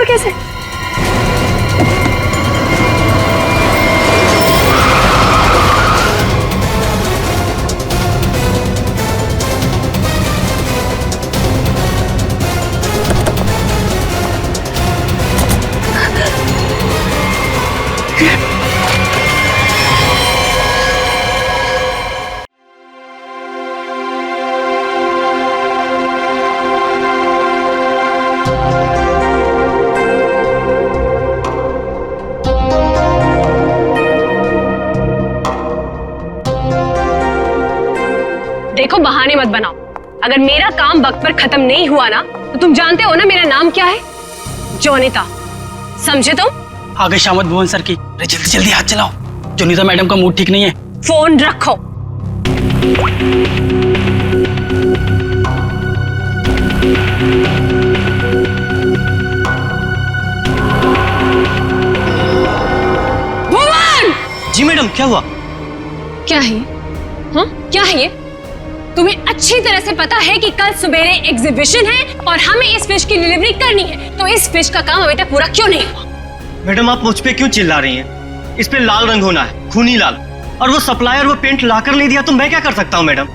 कैसे? देखो बहाने मत बनाओ। अगर मेरा काम वक्त पर खत्म नहीं हुआ ना तो तुम जानते हो ना मेरा नाम क्या है? जोनिता, समझे तुम? आ गई शामत भुवन सर की। अरे जल्दी जल्दी हाथ चलाओ, जोनिता मैडम का मूड ठीक नहीं है। फोन रखो। भुवन! जी मैडम, क्या हुआ? क्या है? हाँ, क्या है ये? तुम्हें अच्छी तरह से पता है कि कल सवेरे एग्जीबिशन है और हमें इस फिश की डिलीवरी करनी है, तो इस फिश का काम अभी तक पूरा क्यों नहीं हुआ? मैडम आप मुझ पे क्यों चिल्ला रही हैं? इस पे लाल रंग होना है, खूनी लाल। और वो सप्लायर वो पेंट लाकर नहीं दिया तो मैं क्या कर सकता हूँ मैडम?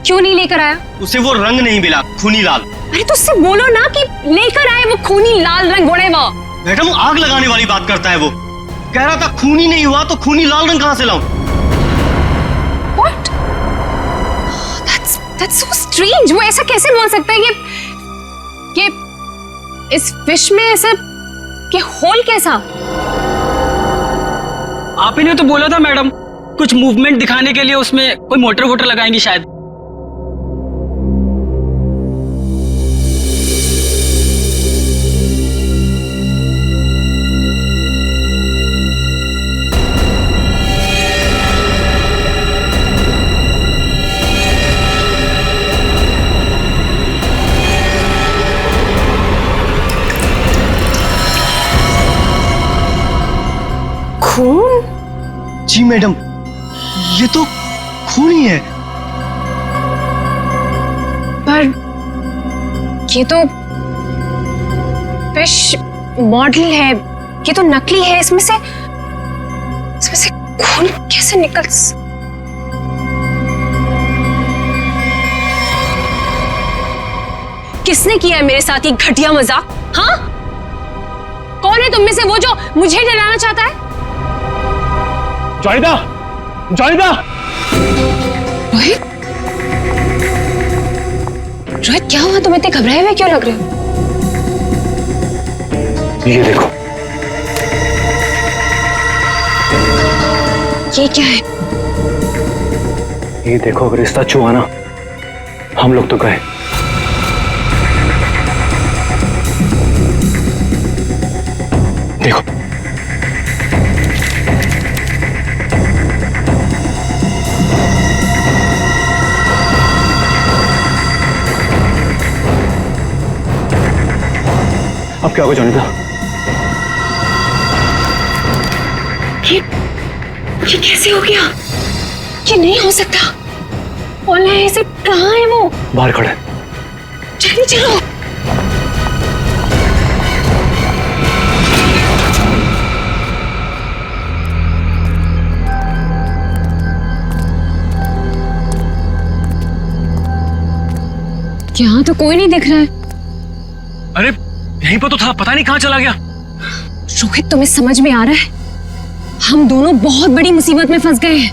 क्यों नहीं लेकर आया? उसे वो रंग नहीं मिला, खूनी लाल। अरे तो उससे बोलो ना कि लेकर आए वो खूनी लाल रंग घोड़े वो। मैडम आग लगाने वाली बात करता है वो। कह रहा था खूनी नहीं हुआ तो खूनी लाल रंग कहाँ से लाऊं? What? That's so strange. वो ऐसा कैसे बोल सकता है कि इस फिश में ऐसा कि होल कैसा? आप ही ने तो बोला था मैडम, कुछ मूवमेंट दिखाने के लिए उसमें कोई मोटर वोटर लगाएंगी शायद। खून? जी मैडम, ये तो खून ही है। पर ये तो फिश मॉडल है, ये तो नकली है। इसमें से खून कैसे निकल? किसने किया है मेरे साथ ये घटिया मजाक? हाँ, कौन है तुम में से वो जो मुझे डराना चाहता है? जोनिता! जोनिता! रोहित? रोहित क्या हुआ? तुम इतने घबराए हुए क्यों लग रहे हो? ये देखो। ये क्या है? ये देखो, अगर रिश्ता छुआ ना हम लोग तो गए। देखो अब क्या होगा जोनिता? ये कैसे हो गया? ये नहीं हो सकता। कौन है ऐसे? कहाँ है वो? बाहर खड़े। जल्दी चलो। यहाँ तो कोई नहीं दिख रहा है। अरे यहीं पर तो था, पता नहीं कहाँ चला गया। रोहित तुम्हें समझ में आ रहा है? हम दोनों बहुत बड़ी मुसीबत में फंस गए हैं।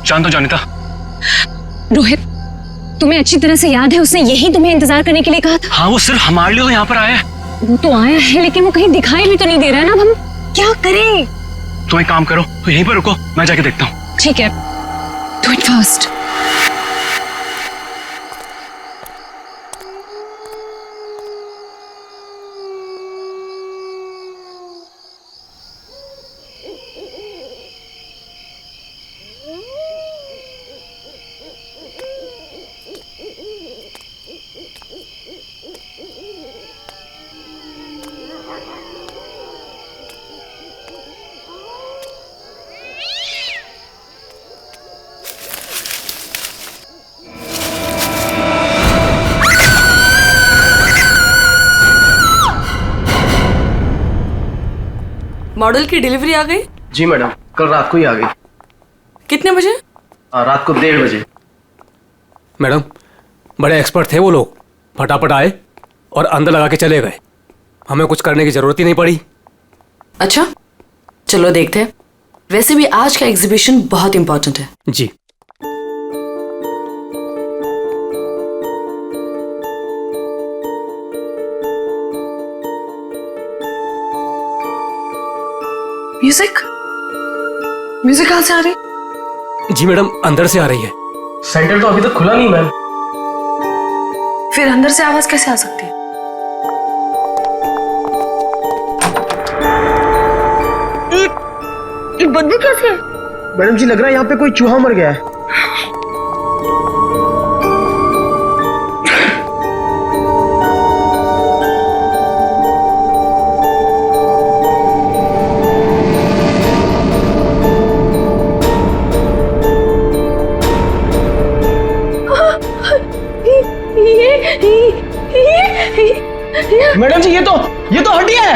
जानता हूं जोनिता। रोहित, तुम्हें अच्छी तरह से याद है उसने यही तुम्हें इंतजार करने के लिए कहा था? हाँ, वो सिर्फ हमारे लिए तो यहाँ पर आया है। वो तो आया है लेकिन वो कहीं दिखाई भी तो नहीं दे रहा है ना। अब हम क्या करें? तो एक काम करो, तो यहीं पर रुको, मैं जाके देखता हूँ। ठीक है, डू इट फास्ट। मॉडल की डिलीवरी आ गई? जी मैडम, कल रात को ही आ गई। कितने बजे? रात को 1:30 बजे। मैडम, बड़े एक्सपर्ट थे वो लोग, फटाफट आए और अंदर लगा के चले गए। हमें कुछ करने की जरूरत ही नहीं पड़ी। अच्छा, चलो देखते हैं। वैसे भी आज का एग्जीबिशन बहुत इंपॉर्टेंट है। जी। म्यूजिक कहां से आ रही? जी मैडम, अंदर से आ रही है। सेंटर तो अभी तक खुला नहीं मैम। फिर अंदर से आवाज कैसे आ सकती है? ये बदबू कैसे है? मैडम जी, लग रहा है यहाँ पे कोई चूहा मर गया है। मैडम जी, ये तो हड्डी है।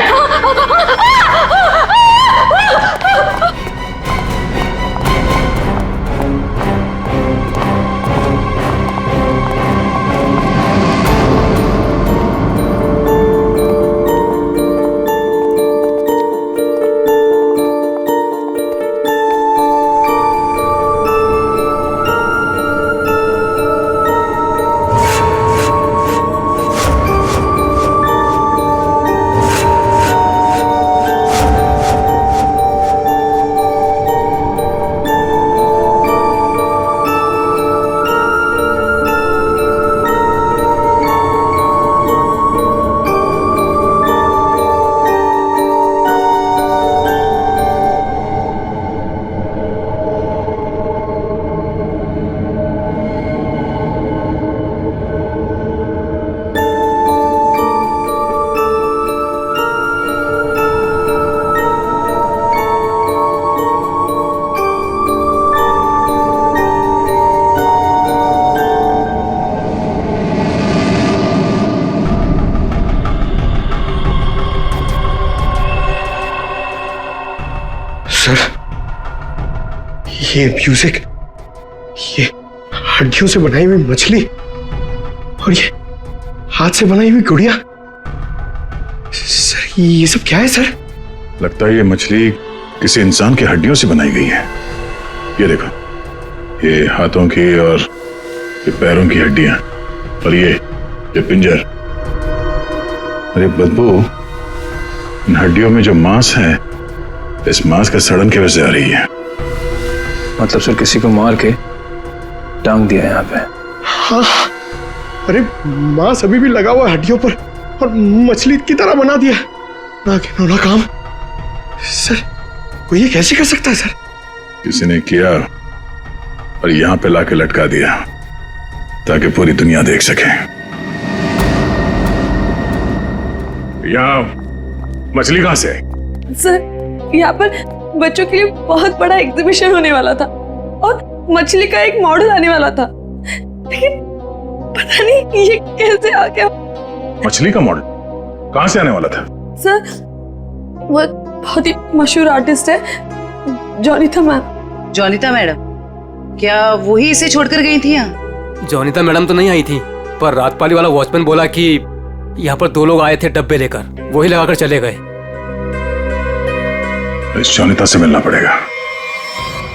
सर, ये म्यूजिक, ये हड्डियों से बनाई हुई मछली और ये हाथ से बनाई हुई गुड़िया, सर ये सब क्या है सर? लगता है ये मछली किसी इंसान की हड्डियों से बनाई गई है। ये देखो, ये हाथों की और ये पैरों की हड्डियां और ये पिंजर। अरे बदबू, इन हड्डियों में जो मांस है, इस मांस का सड़न की वजह से आ रही है। मतलब सर किसी को मार के टांग दिया यहाँ पे। हाँ, अरे मांस अभी भी लगा हुआ है हड्डियों पर और मछली की तरह बना दिया। ना घिनौना काम सर, कोई ये कैसे कर सकता है सर? किसी ने किया और यहाँ पे लाके लटका दिया ताकि पूरी दुनिया देख सके। यहाँ मछली कहां से आई? सर, यहाँ पर बच्चों के लिए बहुत बड़ा एग्जीबिशन होने वाला था और मछली का एक मॉडल आने वाला था, लेकिन पता नहीं ये कैसे आ गया। मछली का मॉडल कहां से आने वाला था? सर, वो बहुत ही मशहूर आर्टिस्ट है, जोनिता मैम। जोनिता मैडम, क्या वही इसे छोड़कर गई थी यहाँ? जोनिता मैडम तो नहीं आई थी, पर रात पाली वाला वॉचमैन बोला कि यहाँ पर 2 लोग आए थे डब्बे लेकर, वही लगाकर चले गए। इस जोनिता से मिलना पड़ेगा।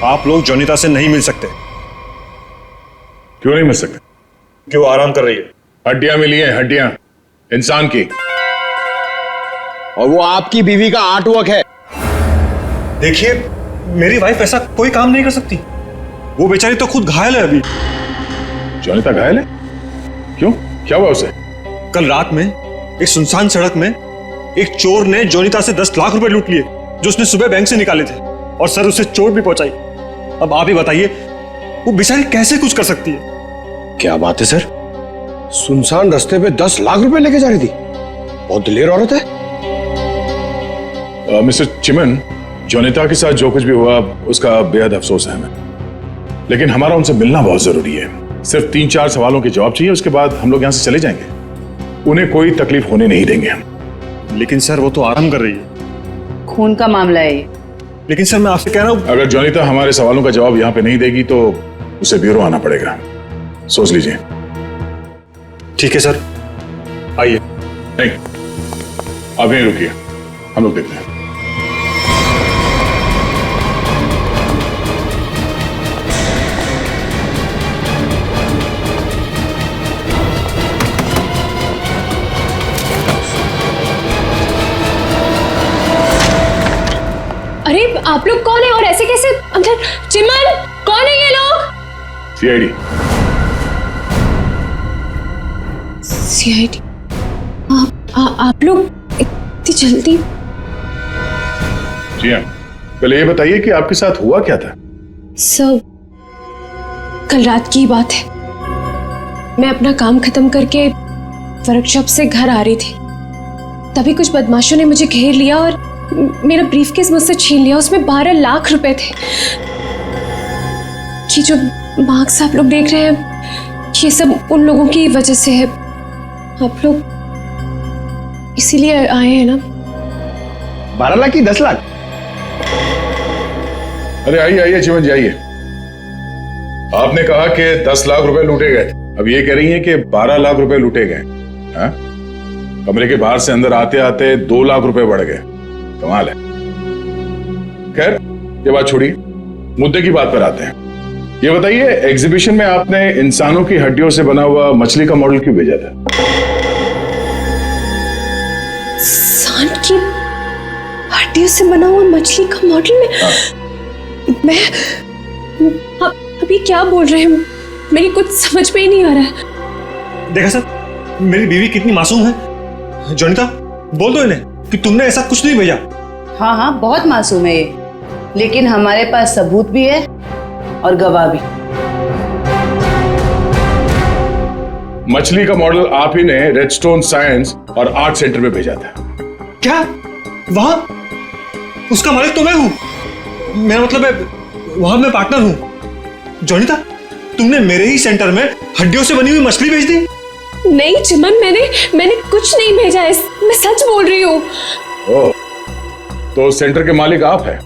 आप लोग जोनिता से नहीं मिल सकते। क्यों नहीं मिल सकते? क्यों? आराम कर रही है। हड्डियां मिली हैं, हड्डियां इंसान की, और वो आपकी बीवी का आर्टवर्क है। देखिए, मेरी वाइफ ऐसा कोई काम नहीं कर सकती। वो बेचारी तो खुद घायल है अभी। जोनिता घायल है? क्यों, क्या हुआ उसे? कल रात में एक सुनसान सड़क में एक चोर ने जोनिता से 10 लाख रुपए लूट लिए, जो उसने सुबह बैंक से निकाले थे, और सर उसे चोट भी पहुंचाई। अब आप ही बताइए, वो बेचारी कैसे कुछ कर सकती है? क्या बात है सर, सुनसान रास्ते पे 10 लाख रुपए लेके जा रही थी। बहुत दिलेर औरत है। मिस्टर चिमन, जोनिता के साथ जो कुछ भी हुआ उसका बेहद अफसोस है हमें, लेकिन हमारा उनसे मिलना बहुत जरूरी है। सिर्फ 3-4 सवालों के जवाब चाहिए, उसके बाद हम लोग यहाँ से चले जाएंगे। उन्हें कोई तकलीफ होने नहीं देंगे हम। लेकिन सर, वो तो आराम कर रही है। खून का मामला है ये। लेकिन सर मैं आपसे कह रहा हूँ, अगर जोनिता हमारे सवालों का जवाब यहाँ पे नहीं देगी तो उसे ब्यूरो आना पड़ेगा। सोच लीजिए। ठीक है सर, आइए। नहीं, आप यहीं रुकिए, हम लोग देखते हैं। अरे आप लोग कौन है और ऐसे कैसे अंदर? चिमन, कौन है ये लोग? सीआईडी। सीआईडी? आप लोग इतनी जल्दी? जी हाँ, पहले ये बताइए कि आपके साथ हुआ क्या था? सब कल रात की बात है। मैं अपना काम खत्म करके वर्कशॉप से घर आ रही थी, तभी कुछ बदमाशों ने मुझे घेर लिया और मेरा ब्रीफकेस मुझसे छीन लिया। उसमें 12 लाख रुपए थे। ये जो मार्क्स आप लोग देख रहे हैं, ये सब उन लोगों की वजह से है। आप लोग इसीलिए आए हैं ना? 12 लाख की 10 लाख? अरे आइए आइए चिमन जी आइए। आपने कहा कि 10 लाख रुपए लूटे गए, अब ये कह रही हैं कि 12 लाख रुपए लूटे गए। हाँ? कमरे के बाहर से अंदर आते आते 2 लाख रुपए बढ़ गए। कमाल है। खैर ये बात छोड़िए, मुद्दे की बात पर आते हैं। ये बताइए, एग्जीबिशन में आपने इंसानों की हड्डियों से बना हुआ मछली का मॉडल क्यों भेजा था? इंसान की हड्डियों से बना हुआ मछली का मॉडल में? मैं अभी क्या बोल रहे हैं? मेरी कुछ समझ में ही नहीं आ रहा है। देखा सर, मेरी बीवी कितनी मासूम है। जोनिता, बोल दो इन्हें कि तुमने ऐसा कुछ नहीं भेजा। हाँ हाँ, बहुत मासूम है ये, लेकिन हमारे पास सबूत भी है और गवाह भी। मछली का मॉडल आप ही ने रेडस्टोन साइंस और आर्ट सेंटर में भेजा था। क्या? वहां उसका मालिक तो मैं हूं। मेरा मतलब है वहां मैं पार्टनर हूं। जोनिता, तुमने मेरे ही सेंटर में हड्डियों से बनी हुई मछली भेज दी? नहीं चिमन, मैंने कुछ नहीं भेजा है, मैं सच बोल रही हूँ। ओह, तो सेंटर के मालिक आप हैं।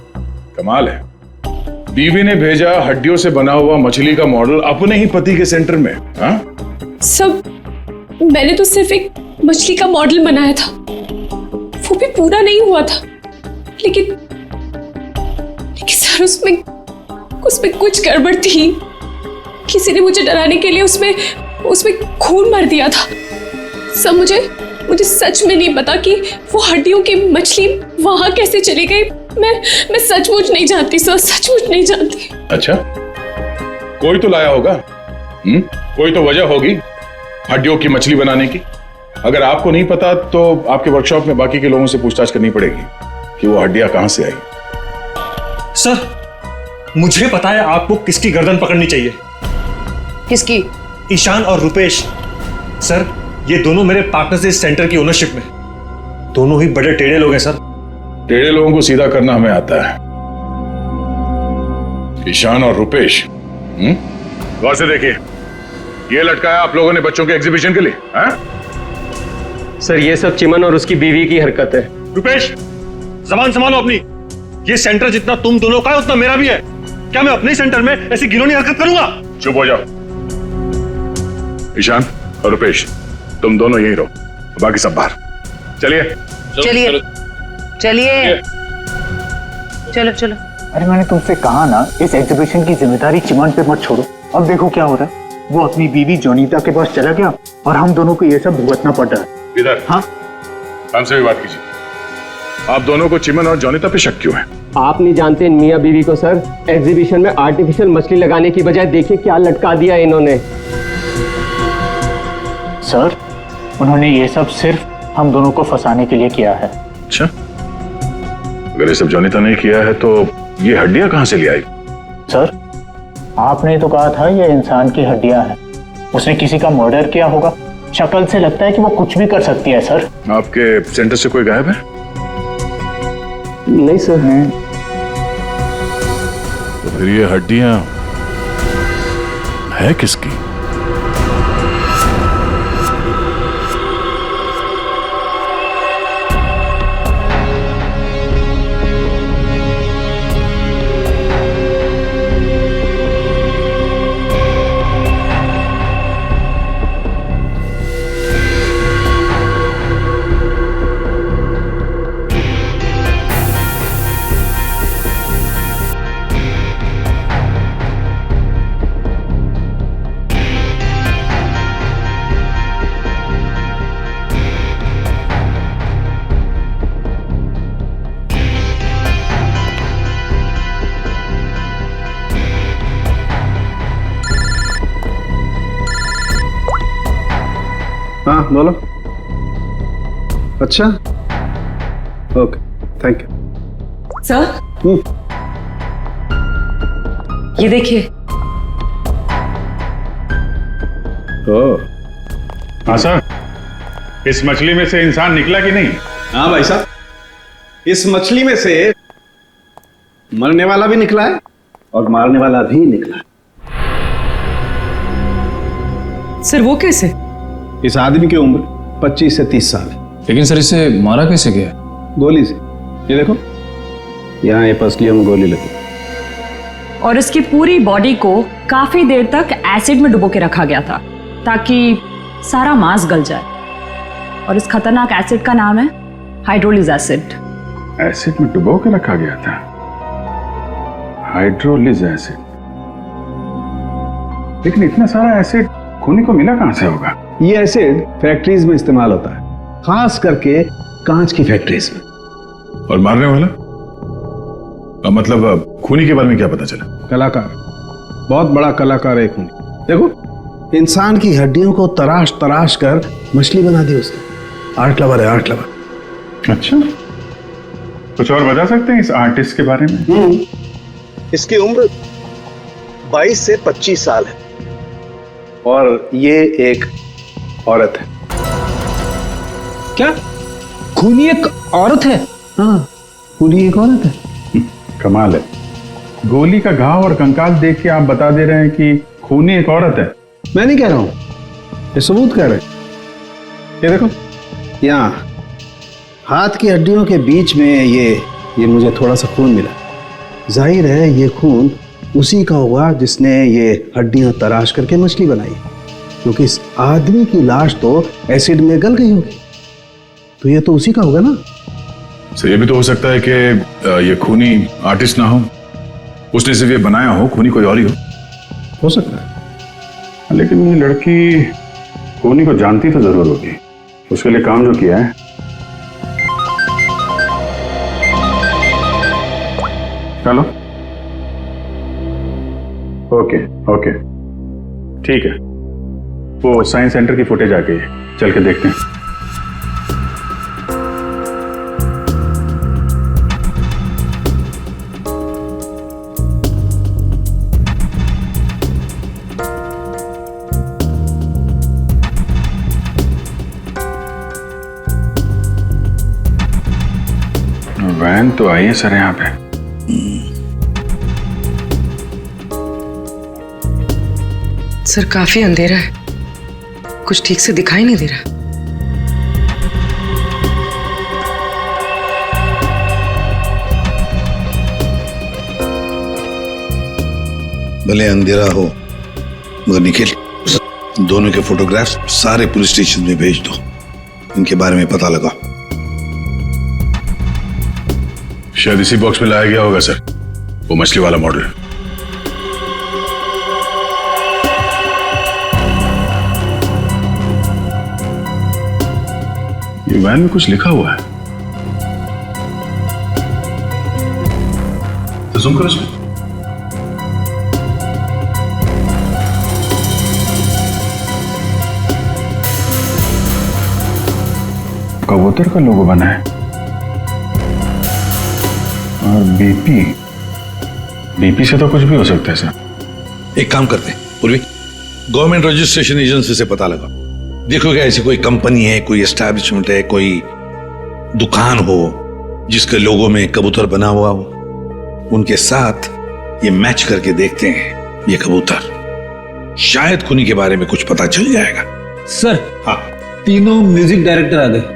कमाल है। बीवी ने भेजा हड्डियों से बना हुआ मछली का मॉडल अपने ही पति के सेंटर में। हाँ? सब मैंने तो सिर्फ एक मछली का मॉडल बनाया था, वो भी पूरा नहीं हुआ था। लेकिन सर उसमें कुछ गड़बड़ थी। किसी ने मुझे डराने के लिए उसमें खून भर दिया था। सब मुझे सच में नहीं पता कि वो हड्डियों की मछली वहां कैसे चली गई। मैं सचमुच नहीं जानती सर, सचमुच नहीं जानती। अच्छा, कोई तो लाया होगा। कोई तो वजह होगी हड्डियों की मछली बनाने की। अगर आपको नहीं पता तो आपके वर्कशॉप में बाकी के लोगों से पूछताछ करनी पड़ेगी कि वो हड्डियां कहां से आई। सर, मुझे पता है आपको किसकी गर्दन पकड़नी चाहिए। किसकी? ईशान और रुपेश। सर, ये दोनों मेरे पार्टनर्स इस सेंटर की ओनरशिप में। दोनों ही बड़े टेढ़े लोग हैं सर। टेढ़े लोगों को सीधा करना हमें आता है। ईशान और रुपेश। गौर से देखिए, ये लटकाया आप लोगों ने बच्चों के एग्जीबिशन के लिए। सर, ये सब चिमन और उसकी बीवी की हरकत है। रुपेश, जबान संभालो अपनी। ये सेंटर जितना तुम दोनों का है उतना मेरा भी है। क्या मैं अपने सेंटर में ऐसी घिनौनी हरकत करूंगा? चुप हो जाओ। ईशान और रुपेश, तुम दोनों यहीं रहो, बाकी सब बाहर। चलिए चलिए चलिए, चलो चलो। अरे मैंने तुमसे कहा ना, इस एग्जीबिशन की जिम्मेदारी चिमन पे मत छोड़ो। अब देखो क्या हो रहा है। वो अपनी बीवी जोनीता के पास चला गया और हम दोनों को ये सब भुगतना पड़ रहा है। इधर। हाँ, हमसे भी बात कीजिए। आप दोनों को चिमन और जोनीता पे शक क्यों है? आप नहीं जानते मियां बीवी को सर। एग्जीबिशन में आर्टिफिशियल मछली लगाने की बजाय देखिए क्या लटका दिया इन्होंने। सर, उन्होंने ये सब सिर्फ हम दोनों को फंसाने के लिए किया है। अच्छा, अगर ये सब जोनीता ने किया है तो ये हड्डियां कहां से ले आई? सर, आपने तो कहा था ये इंसान की हड्डियां हैं। उसने किसी का मर्डर किया होगा। शक्ल से लगता है कि वो कुछ भी कर सकती है। सर, आपके सेंटर से कोई गायब है? नहीं सर। तो फिर ये हड्डियां है किसकी? बोलो। अच्छा, ओके, थैंक यू। सर ये देखिए। हाँ सर, इस मछली में से इंसान निकला कि नहीं? हाँ भाई साहब, इस मछली में से मरने वाला भी निकला है और मारने वाला भी निकला है। सर वो कैसे? इस आदमी की उम्र 25 से 30 साल है। लेकिन सर इसे मारा कैसे गया? गोली से। ये देखो, यहाँ ये पसलियों में गोली लगी। और इसकी पूरी बॉडी को काफी देर तक एसिड में डुबो के रखा गया था ताकि सारा मांस गल जाए। और इस खतरनाक एसिड का नाम है हाइड्रोलिज एसिड। एसिड में डुबो के रखा गया था? हाइड्रोलिज एसिड। लेकिन इतना सारा एसिड खूनी को मिला कहां से होगा? ये एसिड फैक्ट्रीज में इस्तेमाल होता है, खास करके कांच की फैक्ट्रीज में। और मारने वाला? मतलब खूनी के बारे में क्या पता चला? कलाकार, बहुत बड़ा कलाकार है खूनी। देखो, इंसान की हड्डियों को तराश तराश कर मछली बना दी उसने। आर्ट लवर है, आर्ट लवर। अच्छा, कुछ और बता सकते हैं इस आर्टिस्ट के बारे में? इसकी उम्र 22 से 25 साल है और ये एक औरत है। क्या खूनी एक औरत है? हाँ, खूनी एक औरत है। कमाल है, गोली का घाव और कंकाल देख के आप बता दे रहे हैं कि खूनी एक औरत है। मैं नहीं कह रहा हूं, ये सबूत कह रहे हैं। ये देखो, यहाँ हाथ की हड्डियों के बीच में ये मुझे थोड़ा सा खून मिला। जाहिर है ये खून उसी का होगा जिसने ये हड्डियां तराश करके मछली बनाई, क्योंकि इस आदमी की लाश तो एसिड में गल गई होगी, तो ये तो उसी का होगा ना। सर, ये भी तो हो सकता है कि ये खूनी आर्टिस्ट ना हो, उसने सिर्फ ये बनाया हो, खूनी कोई और ही हो सकता है। लेकिन ये लड़की खूनी को जानती तो जरूर होगी, उसके लिए काम जो किया है। चलो, ओके ओके, ठीक है। वो साइंस सेंटर की फुटेज आ गई है, चल के देखते हैं। वैन तो आई है सर यहाँ पे। सर काफी अंधेरा है, कुछ ठीक से दिखाई नहीं दे रहा। भले अंधेरा हो मगर निखिल, दोनों के फोटोग्राफ्स सारे पुलिस स्टेशन में भेज दो, इनके बारे में पता लगाओ। शायद इसी बॉक्स में लाया गया होगा सर, वो मछली वाला मॉडल। ये वैन में कुछ लिखा हुआ है, तो जूम करो इसमें। कबूतर का लोगो बना है और बीपी से तो कुछ भी हो सकता है सर। एक काम करते हैं पूर्वी, गवर्नमेंट रजिस्ट्रेशन एजेंसी से पता लगाओ, देखो क्या ऐसी कोई कंपनी है, कोई एस्टैब्लिशमेंट है, कोई दुकान हो जिसके लोगो में कबूतर बना हुआ हो, उनके साथ ये मैच करके देखते हैं ये कबूतर, शायद खूनी के बारे में कुछ पता चल जाएगा। सर, हाँ, तीनों म्यूजिक डायरेक्टर आ गए।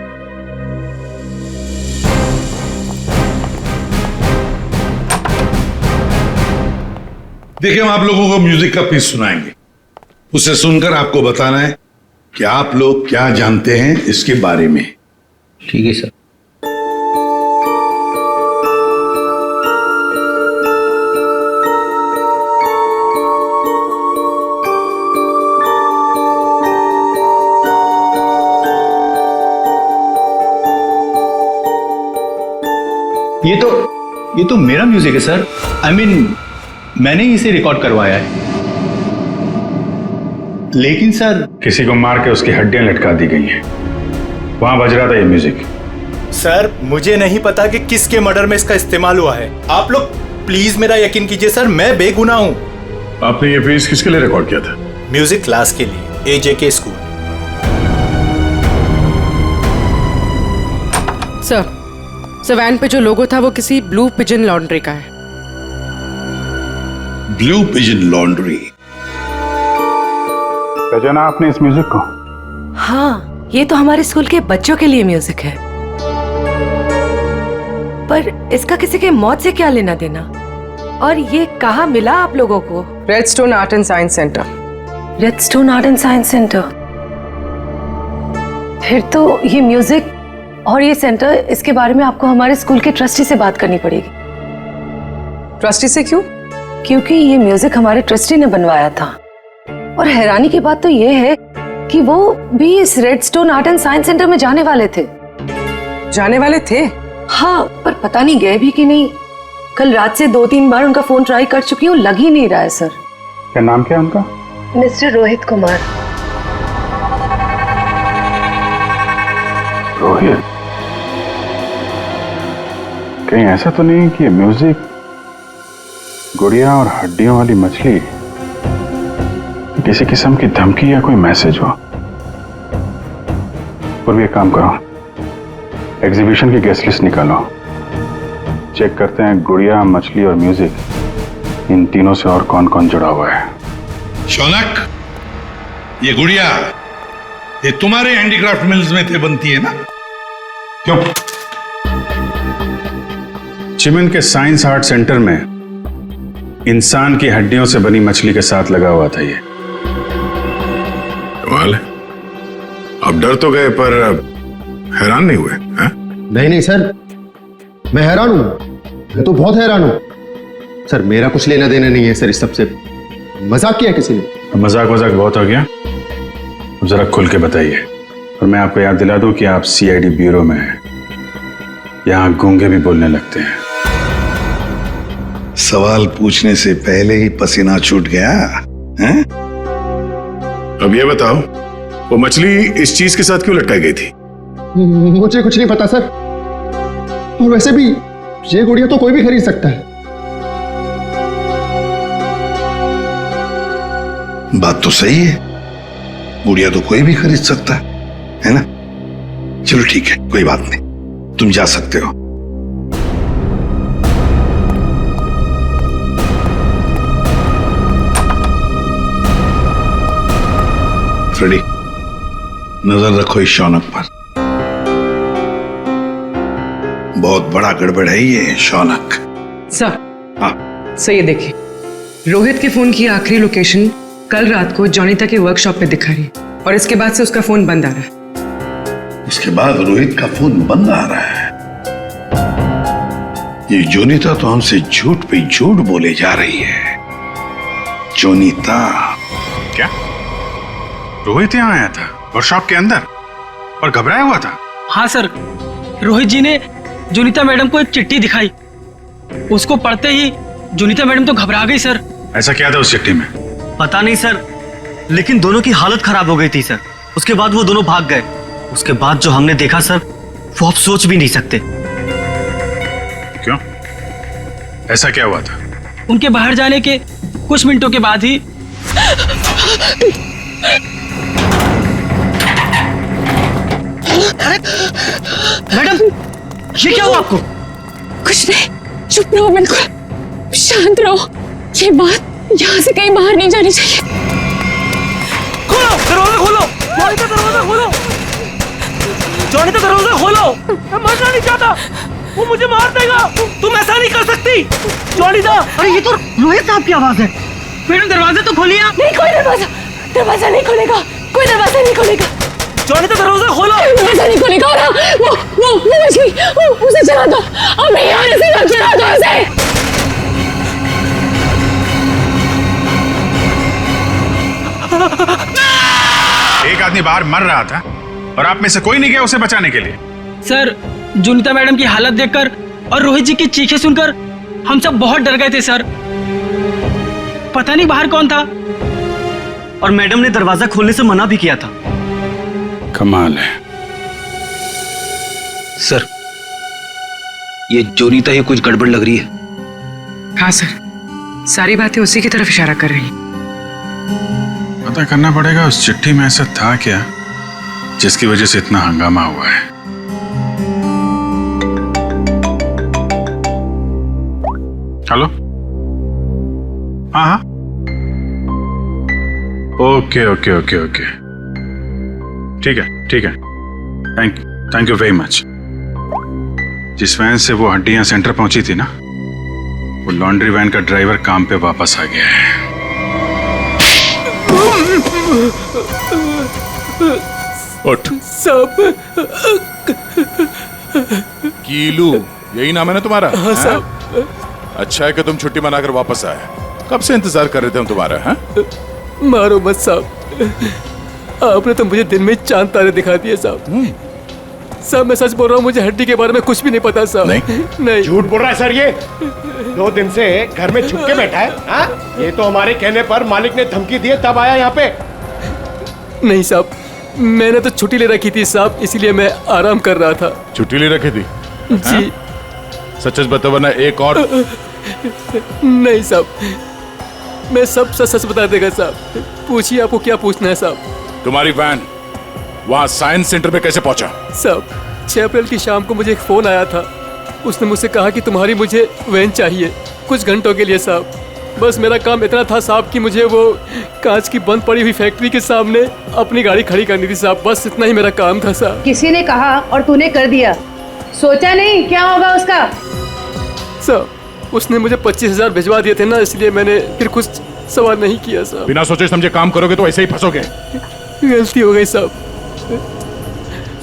देखिए, हम आप लोगों को म्यूजिक का पीस सुनाएंगे, उसे सुनकर आपको बताना है कि आप लोग क्या जानते हैं इसके बारे में। ठीक है सर। ये तो मेरा म्यूजिक है सर। आई मीन, मैंने इसे रिकॉर्ड करवाया है। लेकिन सर किसी को मार के उसकी हड्डियां लटका दी गई हैं। वहां बज रहा था ये म्यूजिक। सर मुझे नहीं पता कि किसके मर्डर में इसका इस्तेमाल हुआ है। आप लोग प्लीज मेरा यकीन कीजिए सर, मैं बेगुनाह हूँ। आपने ये पीस किसके लिए रिकॉर्ड किया था? म्यूजिक क्लास के लिए, AJK स्कूल। सर वैन पे जो लोगो था वो किसी ब्लू पिजन लॉन्ड्री का है। Blue pigeon laundry? पहचाना आपने इस म्यूजिक को? हाँ, ये तो हमारे स्कूल के बच्चों के लिए म्यूजिक है, पर इसका किसी के मौत से क्या लेना देना? और ये कहाँ मिला आप लोगों को? Redstone art and science centre. Redstone art and science centre? फिर तो ये म्यूजिक और ये सेंटर, इसके बारे में आपको हमारे स्कूल के ट्रस्टी से बात करनी पड़ेगी। ट्रस्टी से क्यों? क्योंकि ये म्यूजिक हमारे ट्रस्टी ने बनवाया था, और हैरानी की बात तो ये है कि वो भी इस redstone art and science centre में जाने वाले थे। जाने वाले थे? हाँ, पर पता नहीं गए भी कि नहीं। कल रात से 2-3 बार उनका फोन ट्राई कर चुकी हूँ, लग ही नहीं रहा है सर। क्या नाम क्या है उनका? मिस्टर रोहित कुमार। रोहित? कहीं ऐसा तो नहीं कि म्यूजिक गुड़िया और हड्डियों वाली मछली किसी किस्म की धमकी या कोई मैसेज हो? और भी एक काम करो, एग्जीबिशन की गेस्ट लिस्ट निकालो, चेक करते हैं गुड़िया, मछली और म्यूजिक, इन तीनों से और कौन कौन जुड़ा हुआ है। शौनक, ये गुड़िया ये तुम्हारे हैंडीक्राफ्ट मिल्स में थे बनती है ना? क्यों? चिमन के साइंस आर्ट सेंटर में इंसान की हड्डियों से बनी मछली के साथ लगा हुआ था ये। कमाल है, अब डर तो गए पर हैरान नहीं हुए? नहीं नहीं सर, मैं हैरान हूं, मैं तो बहुत हैरान हूं सर। मेरा कुछ लेना देना नहीं है सर इस सबसे। मजाक किया किसी ने? मजाक बहुत हो गया, अब जरा खुल के बताइए। और मैं आपको याद दिला दूं कि आप CID ब्यूरो में हैं, यहां गूंगे भी बोलने लगते हैं। सवाल पूछने से पहले ही पसीना छूट गया हैं? अब ये बताओ, वो मछली इस चीज के साथ क्यों लटकाई गई थी? मुझे कुछ नहीं पता सर, और वैसे भी ये गुड़िया तो कोई भी खरीद सकता है। बात तो सही है, गुड़िया तो कोई भी खरीद सकता है ना? चलो ठीक है, कोई बात नहीं, तुम जा सकते हो। फ्रेडी, नजर रखो इस शौनक पर, बहुत बड़ा गड़बड़ है ये शौनक। सर, हाँ सर ये देखिए, रोहित के फोन की आखिरी लोकेशन कल रात को जॉनिता के वर्कशॉप पे दिखा रही है, और इसके बाद से उसका फोन बंद आ रहा है। उसके बाद रोहित का फोन बंद आ रहा है? ये जोनीता तो हमसे झूठ पे झूठ बोले जा रही है। जोनीता? क्या रोहित यहाँ आया था वर्कशॉप के अंदर और घबराया हुआ था? हाँ सर, रोहित जी ने जोनीता मैडम को एक चिट्ठी दिखाई, उसको पढ़ते ही जोनीता मैडम तो घबरा गई सर। ऐसा क्या था उस चिट्ठी में? पता नहीं सर, लेकिन दोनों की हालत खराब हो गई थी सर। उसके बाद वो दोनों भाग गए। उसके बाद जो हमने देखा सर, वो आप सोच भी नहीं सकते। क्यों? ऐसा क्या हुआ था? उनके बाहर जाने के कुछ मिनटों के बाद ही मैडम, ये क्या हुआ आपको? कुछ नहीं, चुप रहो, बिल्कुल शांत रहो। ये बात यहाँ से कहीं बाहर नहीं जानी चाहिए। खोलो दरवाजा, खोलो जॉनी, दरवाजा खोलो जॉनी, दरवाजा खोलो। मैं मरना नहीं चाहता, वो मुझे मार देगा। तुम ऐसा नहीं कर सकती जॉनी दा। अरे ये तो रोहित साहब की आवाज है। मैडम दरवाजा तो खोलिए आप। नहीं, कोई दरवाजा नहीं खुलेगा, कोई दरवाजा नहीं खुलेगा। जॉनी तो दरवाजा खोलो। दरवाजा नहीं खुलेगा। वो मछली, उसे चला दो, अब यहाँ से मत चला दो उसे। एक आदमी बाहर मर रहा था और आप में से कोई नहीं गया उसे बचाने के लिए? सर, जोनीता मैडम की हालत देखकर और रोहित जी की चीखें सुनकर हम सब बहुत डर गए थे सर। पता नहीं बाहर कौन था, और मैडम ने दरवाजा खोलने से मना भी किया था। कमाल है सर, ये जोनीता ही कुछ गड़बड़ लग रही है। हाँ सर, सारी बातें उसी की तरफ इशारा कर रही हैं। पता करना पड़ेगा उस चिट्ठी में ऐसा था क्या जिसकी वजह से इतना हंगामा हुआ है। हेलो, हाँ हाँ, ओके ओके ओके ओके, ठीक है ठीक है, थैंक यू वेरी मच। जिस वैन से वो हड्डियां सेंटर पहुंची थी ना, वो लॉन्ड्री वैन का ड्राइवर काम पे वापस आ गया है। उठ। सब कीलू, यही नाम है ना तुम्हारा? हाँ साहब। अच्छा है कि तुम छुट्टी मनाकर वापस आए। कब से इंतजार कर रहे थे हम तुम्हारा? हाँ? मारो मत साहब, आपने तो मुझे दिन में चांद तारे दिखा दिए साहब। साहब मैं सच बोल रहा हूँ, मुझे हड्डी के बारे में कुछ भी नहीं पता साहब। नहीं झूठ बोल रहा है सर, ये 2 दिन से घर में छुप के बैठा है। हाँ? ये तो हमारे कहने पर मालिक ने धमकी दी तब आया यहाँ पे। नहीं साहब, मैंने तो छुट्टी ले रखी थी साहब, इसलिए मैं आराम कर रहा था। छुट्टी ले रखी थी? जी। सच बता वरना एक और। नहीं साहब, मैं सब सच बता देगा साहब। पूछिए आपको क्या पूछना है साहब। तुम्हारी वैन वहाँ साइंस सेंटर में कैसे पहुंचा? साहब 6 अप्रैल की शाम को मुझे एक फोन आया था। उसने मुझसे कहा कि तुम्हारी मुझे वैन चाहिए कुछ घंटों के लिए साहब। बस मेरा काम इतना था साहब कि मुझे वो कांच की बंद पड़ी हुई फैक्ट्री के सामने अपनी गाड़ी खड़ी करनी थी साहब। बस इतना ही मेरा काम था साहब। किसी ने कहा और तूने कर दिया, सोचा नहीं क्या होगा उसका? साहब उसने मुझे 25,000 भिजवा दिए थे ना, इसलिए मैंने फिर कुछ सवाल नहीं किया साहब। बिना सोचे समझे काम करोगे तो ऐसे ही फंसोगे। गलती हो गई साहब।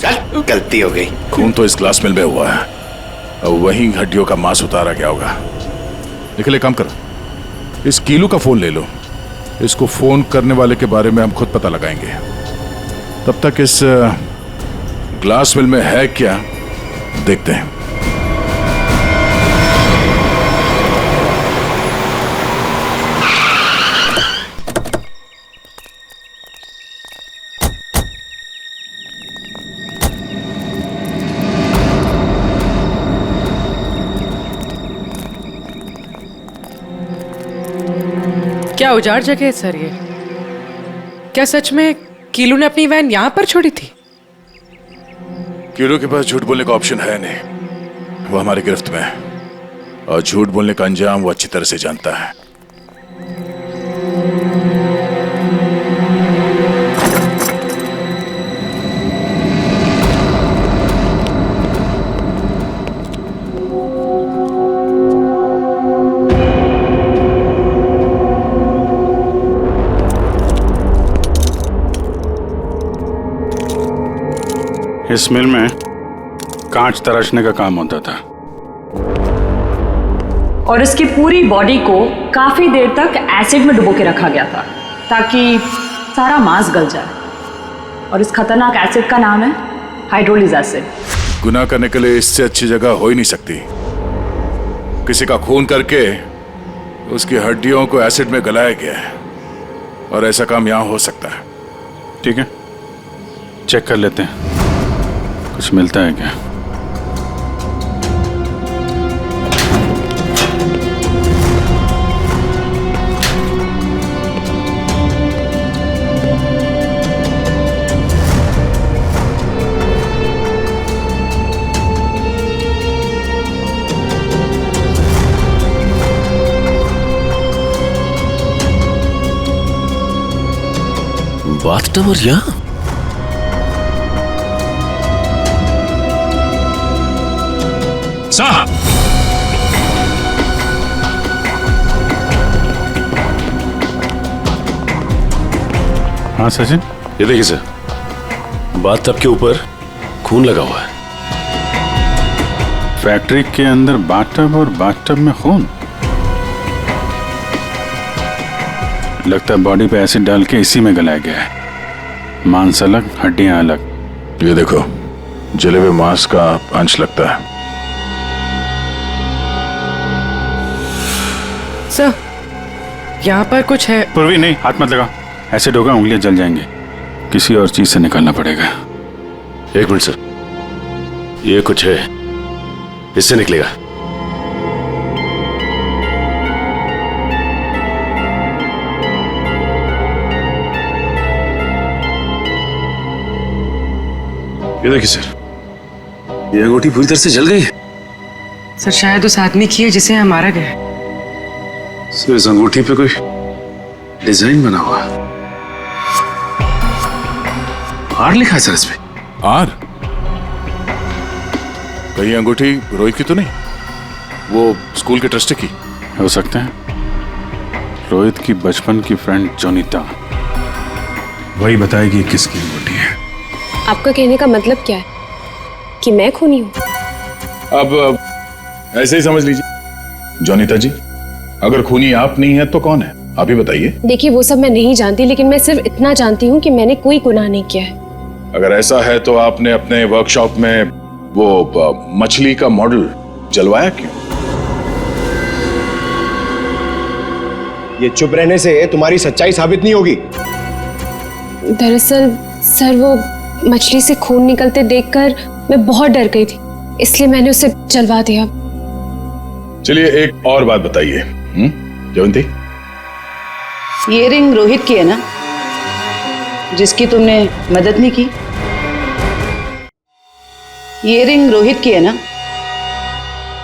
चल, गलती हो गई। खून तो इस ग्लास मिल में हुआ है, अब वहीं हड्डियों का मांस उतारा गया होगा। निकले, काम करो, इस कीलू का फोन ले लो। इसको फोन करने वाले के बारे में हम खुद पता लगाएंगे। तब तक इस ग्लास मिल में है क्या देखते हैं। क्या उजाड़ जगह है सर ये? क्या सच में कीलू ने अपनी वैन यहाँ पर छोड़ी थी? कीलू के पास झूठ बोलने का ऑप्शन है नहीं, वो हमारी गिरफ्त में है और झूठ बोलने का अंजाम वो अच्छी तरह से जानता है। इस मिल में कांच तराशने का काम होता था और इसकी पूरी बॉडी को काफी देर तक एसिड में डुबो के रखा गया था ताकि सारा मांस गल जाए। और इस खतरनाक एसिड का नाम है हाइड्रोलिक एसिड। गुनाह करने के लिए इससे अच्छी जगह हो ही नहीं सकती। किसी का खून करके उसकी हड्डियों को एसिड में गलाया गया है और ऐसा काम यहां हो सकता है। ठीक है, चेक कर लेते हैं कुछ मिलता है क्या। बाथटब और यहाँ साहब, हाँ सचिन, ये देखिए सर, बाथटब के ऊपर खून लगा हुआ है। फैक्ट्री के अंदर बाथटब और बाथटब में खून। लगता है बॉडी पे एसिड डाल के इसी में गलाया गया है। मांस अलग, हड्डियां अलग। ये देखो, जले हुए मांस का अंश लगता है। सर यहाँ पर कुछ है। पूर्वी नहीं, हाथ मत लगा। ऐसे डोगा उंगलियां जल जाएंगे। किसी और चीज से निकालना पड़ेगा। एक मिनट सर, ये कुछ है, इससे निकलेगा। ये देखिए सर, ये अंगूठी पूरी तरह से जल गई है। सर शायद उस आदमी की है जिसे यहाँ मारा गया है। सर इस अंगूठी पे कोई डिजाइन बना हुआ है। आर लिखा है सर इस पे। आर? कहीं अंगूठी रोहित की तो नहीं? वो स्कूल के ट्रस्टी की हो सकता है। रोहित की बचपन की फ्रेंड जोनीता, वही बताएगी किसकी अंगूठी है। आपका कहने का मतलब क्या है कि मैं खूनी हूँ? अब ऐसे ही समझ लीजिए। जोनीता जी, अगर खूनी आप नहीं है तो कौन है, आप ही बताइए। देखिए वो सब मैं नहीं जानती, लेकिन मैं सिर्फ इतना जानती हूँ कि मैंने कोई गुनाह नहीं किया है। अगर ऐसा है तो आपने अपने वर्कशॉप में वो मछली का मॉडल जलवाया क्यों? ये चुप रहने से तुम्हारी सच्चाई साबित नहीं होगी। दरअसल सर वो मछली से खून निकलते देखकर मैं बहुत डर गई थी, इसलिए मैंने उसे जलवा दिया। चलिए एक और बात बताइए जयंती, ये रिंग रोहित की है ना, जिसकी तुमने मदद नहीं की? ये रिंग रोहित की है ना,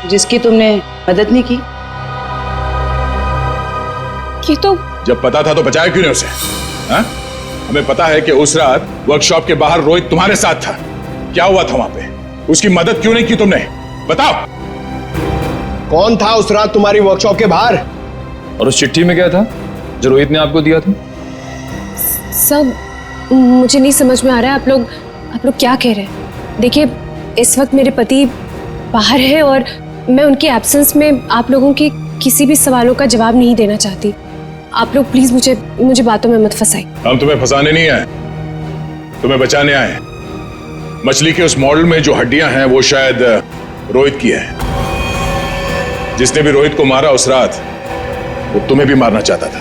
जिसकी तुमने मदद नहीं की? ये तो जब पता था तो बचाया क्यों नहीं उसे? हा? हमें पता है कि उस रात वर्कशॉप के बाहर रोहित तुम्हारे साथ था। क्या हुआ था वहां पे? उसकी मदद क्यों नहीं की तुमने? बताओ। कौन था उस रात तुम्हारी वर्कशॉप के बाहर? और उस चिट्ठी में क्या था जो रोहित ने आपको दिया था? सब मुझे नहीं समझ में आ रहा है। आप लोग क्या कह रहे हैं? देखिए इस वक्त मेरे पति बाहर है और मैं उनके एब्सेंस में आप लोगों के किसी भी सवालों का जवाब नहीं देना चाहती। आप लोग प्लीज मुझे बातों में मत फंसाइए। हम तुम्हें फंसाने नहीं आए, तुम्हें बचाने आए। मछली के उस मॉडल में जो हड्डियां हैं वो शायद रोहित की है। जिसने भी रोहित को मारा उस रात वो तुम्हें भी मारना चाहता था।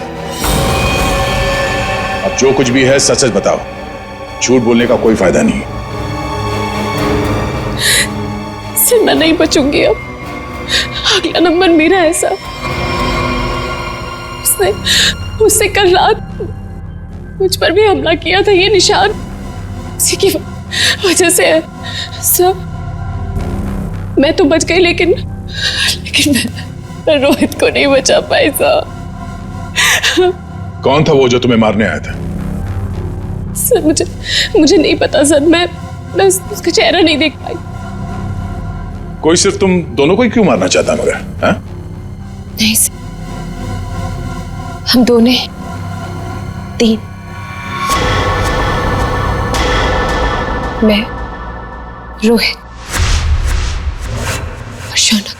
अब जो कुछ भी है सच सच बताओ, झूठ बोलने का कोई फायदा नहीं। सर मैं नहीं बचूंगी अब। अगला नंबर मेरा है सर। उसने कल रात मुझ पर भी हमला किया था। ये निशान उसी की वजह से है सर। मैं तो बच गई लेकिन मैं रोहित को नहीं बचा पाई सर। कौन था वो जो तुम्हें मारने आया था? सर मुझे नहीं पता सर। मैं उसका चेहरा नहीं देख पाई। कोई सिर्फ तुम दोनों को ही क्यों मारना चाहता मगर? हाँ? नहीं सर, हम दोनों 3। मैं, रोहित और शौनक।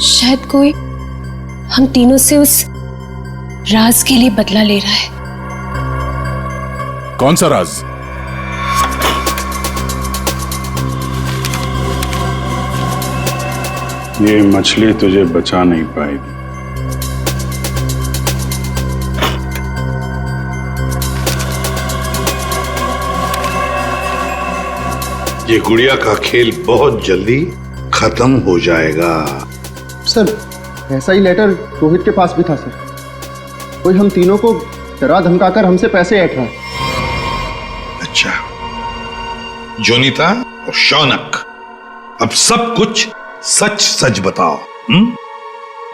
शायद कोई हम तीनों से उस राज के लिए बदला ले रहा है। कौन सा राज? ये मछली तुझे बचा नहीं पाएगी। ये गुड़िया का खेल बहुत जल्दी खत्म हो जाएगा। सर ऐसा ही लेटर रोहित के पास भी था सर। कोई हम तीनों को डरा धमकाकर हमसे पैसे ऐंठ रहा है। अच्छा, जोनीता और शौनक, अब सब कुछ सच सच बताओ।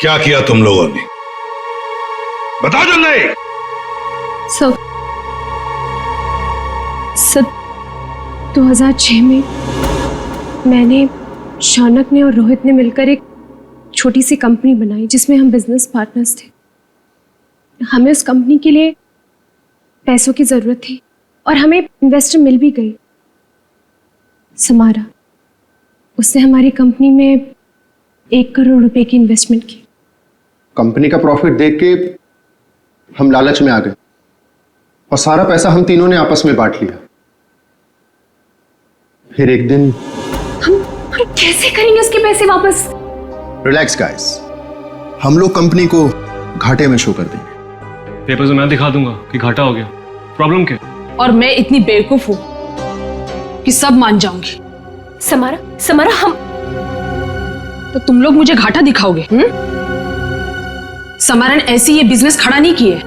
क्या किया तुम लोगों ने? बताओ जल्दी। सब 2006 में मैंने, शौनक ने और रोहित ने मिलकर एक छोटी सी कंपनी बनाई जिसमें हम बिजनेस पार्टनर्स थे। हमें उस कंपनी के लिए पैसों की जरूरत थी और हमें इन्वेस्टर मिल भी गई, समारा। उसने हमारी कंपनी में 1 करोड़ रुपए की इन्वेस्टमेंट की। कंपनी का प्रॉफिट देख के हम लालच में आ गए और सारा पैसा हम तीनों ने आपस में बांट लिया। फिर एक दिन हम कैसे करेंगे उसके पैसे वापस? रिलैक्स गाइस, हम लोग कंपनी को घाटे में शो कर देंगे। पेपर्स में मैं दिखा दूंगा कि घाटा हो गया। प्रॉब्लम क्या? और मैं इतनी बेवकूफ हूं कि सब मान जाऊंगी। समारा हम तो तुम लोग मुझे घाटा दिखाओगे? समारा ने ऐसी ये बिजनेस खड़ा नहीं किए।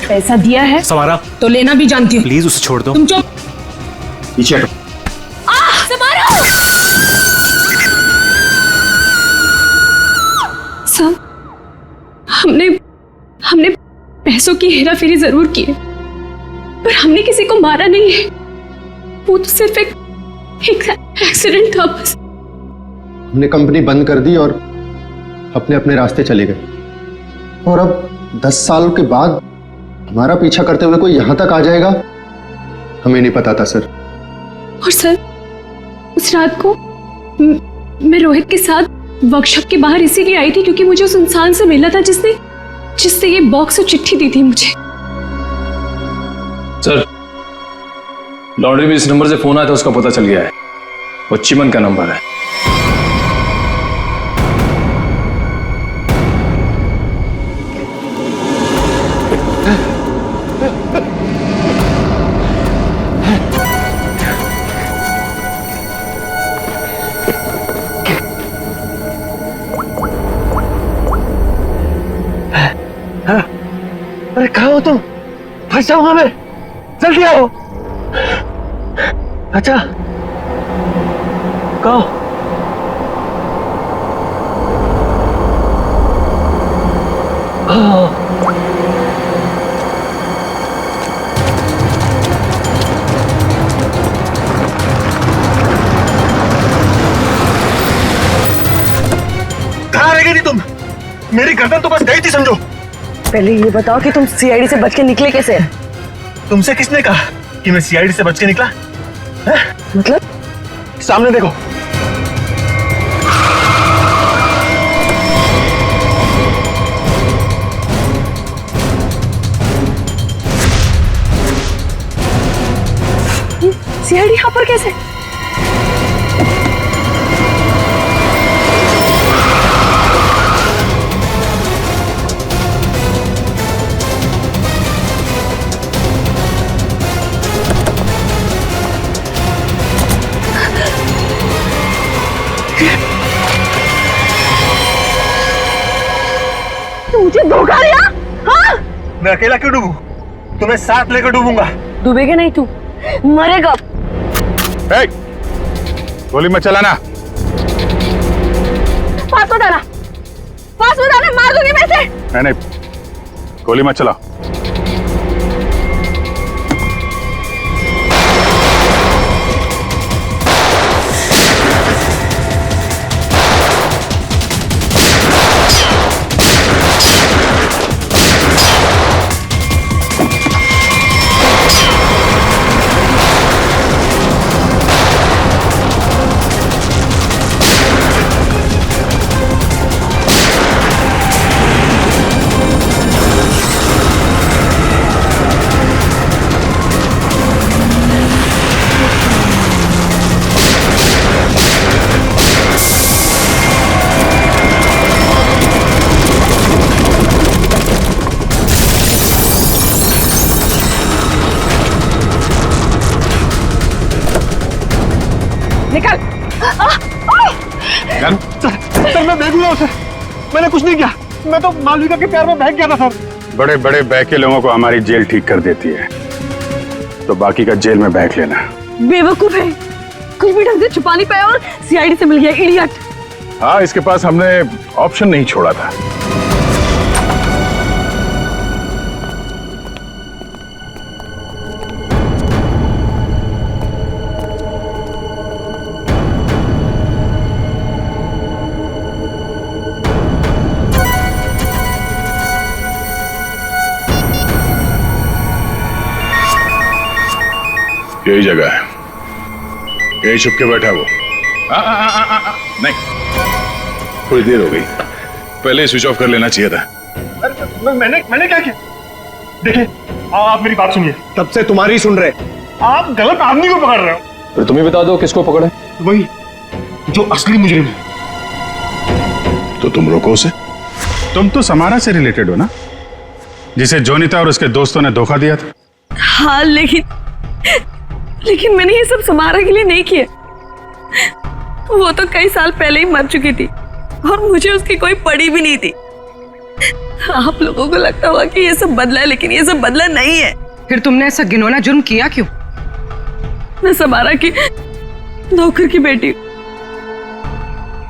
पैसा दिया है समारा तो लेना भी जानती हूँ। प्लीज उसे छोड़ दो। तुम चुप। पीछे हटो। सब हमने पैसों की हेराफेरी जरूर की है, पर हमने किसी को मारा नहीं है। वो तो सिर्फ एक एक्सीडेंट था बस। हमने कंपनी बंद कर दी और अपने अपने रास्ते चले गए। और अब 10 साल के बाद हमारा पीछा करते हुए कोई यहां तक आ जाएगा, हमें नहीं पता था सर। और सर, उस रात को मैं रोहित के साथ वर्कशॉप के बाहर इसीलिए आई थी क्योंकि मुझे उस इंसान से मिलना था जिससे ये बॉक्स और चिट्ठी दी थी मुझे। सर, लॉन्ड्री में इस नंबर से फोन आया था, उसका पता चल गया है। वो चिमन का नंबर है। अरे कहाँ हो तुम? फंस जाऊंगा मैं, जल्दी आओ। अच्छा कहो। कहाँ रह गई थी तुम? मेरी गर्दन तो बस गई थी समझो। पहले ये बताओ कि तुम सीआईडी से बच के निकले कैसे? तुमसे किसने कहा कि मैं सीआईडी से बच के निकला? मतलब? सामने देखो। सीआईडी यहाँ पर कैसे? मुझे धोखा दिया? हाँ? मैं अकेला क्यों डूबूं? तुम्हें साथ लेकर डूबूंगा। डूबेगा नहीं तू, मरेगा। गोली मत चलाना। पास मत आना, मार दूंगी मैं इसे। नहीं, गोली मत चला। सर मैं बेगुनाह हूं सर, मैंने कुछ नहीं किया। मैं तो मालविका के प्यार में बहक गया था सर। बड़े बड़े बहके लोगों को हमारी जेल ठीक कर देती है, तो बाकी का जेल में बहक लेना। बेवकूफ है, कुछ भी ढंग से छुपा नहीं पाया और सीआईडी से मिल गया, इडियट। हाँ, इसके पास हमने ऑप्शन नहीं छोड़ा था। यही जगह है, यही छुप के बैठा वो। नहीं, थोड़ी देर हो गई, पहले स्विच ऑफ कर लेना चाहिए था। मैंने क्या किया? देखिए, आप मेरी बात सुनिए। तब से तुम्हारी ही सुन रहे, आप गलत आदमी को पकड़ रहे हो। तो तुम ही बता दो किसको पकड़े? वही जो असली मुजरिम है। तो तुम रोको उसे। तुम तो समारा से रिलेटेड हो ना? जिसे जोनिता और उसके दोस्तों ने धोखा दिया था? हाँ, लेकिन मैंने ये सब समारा के लिए नहीं किया। वो तो कई साल पहले ही मर चुकी थी और मुझे उसकी कोई पड़ी भी नहीं थी। आप लोगों को लगता होगा कि ये सब बदला है, लेकिन ये सब बदला नहीं है। फिर तुमने ऐसा घिनौना जुर्म किया क्यों? मैं समारा की नौकर की बेटी,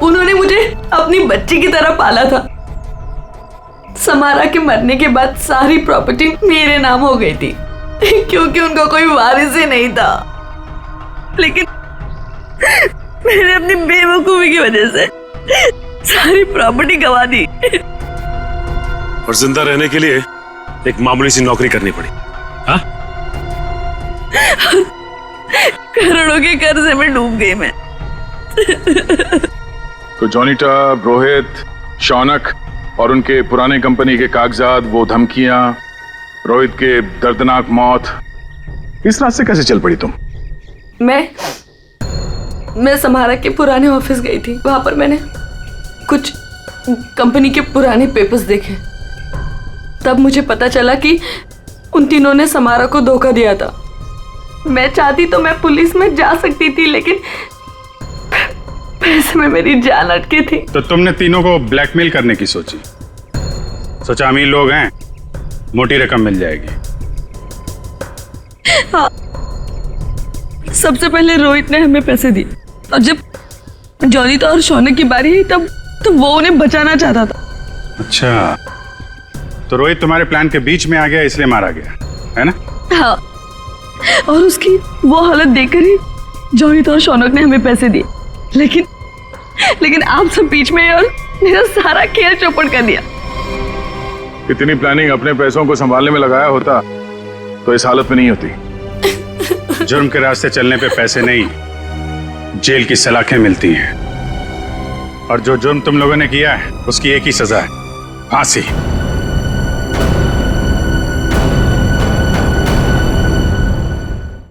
उन्होंने मुझे अपनी बच्ची की तरह पाला था। समारा के मरने के बाद सारी प्रॉपर्टी मेरे नाम हो गई थी क्योंकि उनका कोई वारिस ही नहीं था। लेकिन मैंने अपनी बेवकूफी की वजह से सारी प्रॉपर्टी गंवा दी और जिंदा रहने के लिए एक मामूली सी नौकरी करनी पड़ी। हाँ? करोड़ों के कर्जे में डूब गई मैं। तो जोनिता, रोहित, शौनक और उनके पुराने कंपनी के कागजात, वो धमकियां, रोहित के दर्दनाक मौत, इस रात से कैसे चल पड़ी तुम? मैं समारा के पुराने ऑफिस गई थी। वहां पर मैंने कुछ कंपनी के पुराने पेपर्स देखे। तब मुझे पता चला कि उन तीनों ने समारा को धोखा दिया था। मैं चाहती तो मैं पुलिस में जा सकती थी, लेकिन पैसे में मेरी जान अटकी थी। तो तुमने तीनों को ब्लैकमेल करने की सोची? सोचा अमीर लोग हैं, मोटी रकम मिल जाएगी। हाँ, सबसे पहले रोहित ने हमें पैसे दिए और जब जोनिता और शौनक की बारी आई तब वो उन्हें बचाना चाहता था। अच्छा, तो रोहित तुम्हारे प्लान के बीच में आ गया, इसलिए मारा गया, है ना? हाँ, और उसकी वो हालत देखकर ही जोनिता और शौनक ने हमें पैसे दिए। लेकिन आप सब बीच में और मेरा सारा खेल चौपट कर दिया। इतनी प्लानिंग अपने पैसों को संभालने में लगाया होता तो इस हालत में नहीं होती। जुर्म के रास्ते चलने पे पैसे नहीं, जेल की सलाखें मिलती हैं। और जो जुर्म तुम लोगों ने किया है उसकी एक ही सजा है, फांसी।